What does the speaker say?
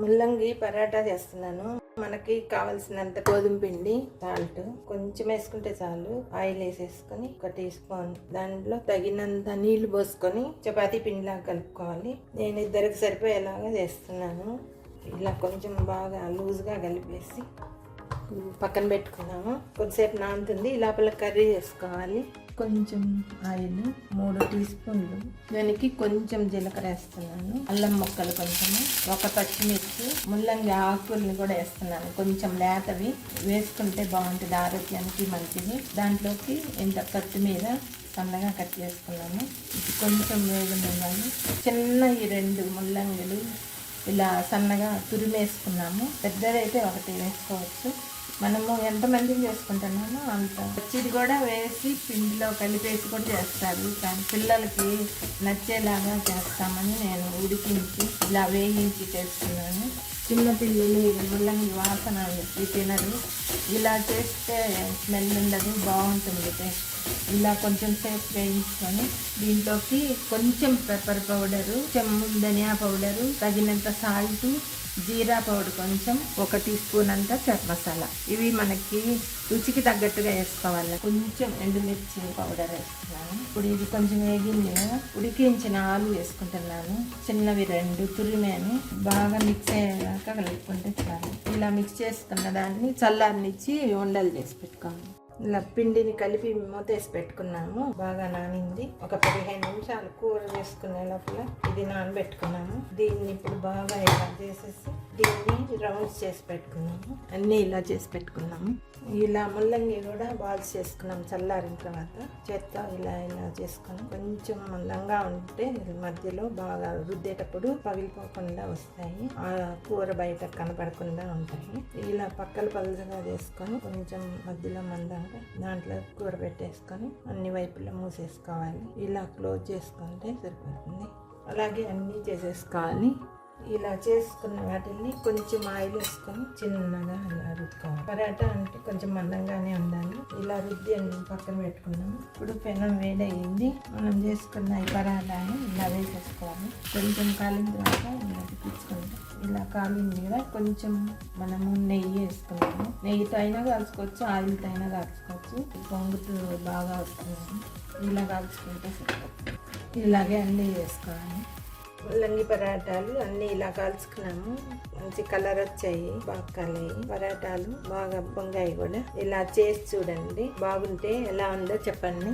ముల్లంగి పరాటా చేస్తున్నాను. మనకి కావాల్సినంత గోధుమ పిండి, సాల్ట్ కొంచెం వేసుకుంటే చాలు. ఆయిల్ వేసేసుకొని 1 టీ స్పూన్, దాంట్లో తగినంత నీళ్లు పోసుకొని చపాతీ పిండిలాగా కలుపుకోవాలి. నేను ఇద్దరికి సరిపోయేలాగా చేస్తున్నాను. ఇలా కొంచెం బాగా లూజ్గా కలిపేసి పక్కన పెట్టుకున్నాము. కొద్దిసేపు నానుతుంది. ఈ లోపల కర్రీ చేసుకోవాలి. కొంచెం ఆయిల్, 3 టీ స్పూన్లు, దానికి కొంచెం జీలకర్ర వేస్తున్నాను. అల్లం ముక్కలు కొంచెము, 1 పచ్చిమిర్చి, ముల్లంగి ఆకుల్ని కూడా వేస్తున్నాను. కొంచెం లేతవి వేసుకుంటే బాగుంటుంది, ఆరోగ్యానికి మంచిది. దాంట్లోకి ఇంత కొత్తిమీర సన్నగా కట్ చేసుకున్నాము. కొంచెం వేగుండాలి. చిన్న ఈ 2 ముల్లంగిలు ఇలా సన్నగా తురిమేసుకున్నాము. పెద్దదైతే 1 వేసుకోవచ్చు. మనము ఎంతమందికి చేసుకుంటున్నామో అంత. పచ్చిది కూడా వేసి పిండిలో కలిపేసి కూడా చేస్తారు, కానీ పిల్లలకి నచ్చేలాగా చేస్తామని నేను ఉడికించి ఇలా వేయించి చేస్తున్నాను. చిన్నపిల్లలు ముల్లంగి వాసన తినరు. ఇలా చేస్తే స్మెల్ ఉండదు, బాగుంటుంది టేస్ట్. ఇలా కొంచెం సేపు వేయించుకొని దీంట్లోకి కొంచెం పెప్పర్ పౌడరు, కొంచెం ధనియా పౌడరు, తగినంత సాల్ట్, జీరా పౌడర్ కొంచెం, 1 టీ స్పూన్ అంతా చాట్ మసాలా. ఇవి మనకి రుచికి తగ్గట్టుగా వేసుకోవాలి. కొంచెం ఎండుమిర్చి పౌడర్ వేస్తున్నాను. ఇప్పుడు ఇది కొంచెం వేగింది కదా, ఉడికించిన ఆలు వేసుకుంటున్నాను. చిన్నవి 2 తురిమేను. బాగా మిక్స్ అయ్యాక కలుపుకుంటే చాలు. ఇలా మిక్స్ చేసుకున్న దాన్ని చల్లారనిచ్చి ఉండలు చేసి పెట్టుకోవాలి. ఇలా పిండిని కలిపి మూతేసి పెట్టుకున్నాము. బాగా నానింది. ఒక 15 నిమిషాలు కూర వేసుకునే లోపల ఇది నానబెట్టుకున్నాము. దీన్ని ఇప్పుడు బాగా ఇలా చేసేసి దీన్ని రౌండ్స్ చేసి పెట్టుకున్నాము. అన్నీ ఇలా చేసి పెట్టుకున్నాము. ఇలా ముల్లంగి కూడా బాల్స్ చేసుకున్నాము చల్లారిన తర్వాత. చేత్తో ఇలా చేసుకొని కొంచెం మందంగా ఉంటే మధ్యలో బాగా రుద్దేటప్పుడు పగిలిపోకుండా వస్తాయి. ఆ కూర బయట కనపడకుండా ఉంటాయి. ఇలా పక్కల పలుచగా చేసుకొని కొంచెం మధ్యలో మందంగా దాంట్లో కూర పెట్టేసుకొని అన్ని వైపులా మూసేసుకోవాలి. ఇలా క్లోజ్ చేసుకుంటే సరిపోతుంది. అలాగే అన్నీ చేసేసుకోవాలి. ఇలా చేసుకున్న వాటిని కొంచెం ఆయిల్ వేసుకొని చిన్నగా ఇలా రుద్దుకోవాలి. పరాటా అంటే కొంచెం మందంగానే ఉండాలి. ఇలా రుద్ది అన్ని పక్కన పెట్టుకున్నాము. ఇప్పుడు పెనం వేడయింది. మనం చేసుకున్న ఈ పరాటాని ఇలా వేసేసుకోవాలి. కొంచెం కాలిన తర్వాత ఇలా తిప్పించుకుంటాం. ఇలా కాలింది కదా, కొంచెం మనము నెయ్యి వేసుకుంటాము. నెయ్యితో అయినా కాల్చుకోవచ్చు, ఆయిల్తో అయినా కాల్చుకోవచ్చు. పొంగుతూ బాగా వస్తుంది. ఇలా కాల్చుకుంటే సరిపోతుంది. ఇలాగే అన్నీ వేసుకోవాలి. ముల్లంగి పరాటాలు అన్నీ ఇలా కాల్చుకున్నాము. మంచి కలర్ వచ్చాయి, బాగా కాలాయి పరాటాలు, బాగా పొంగాయి కూడా. ఇలా చేసి చూడండి, బాగుంటే ఎలా ఉందో చెప్పండి.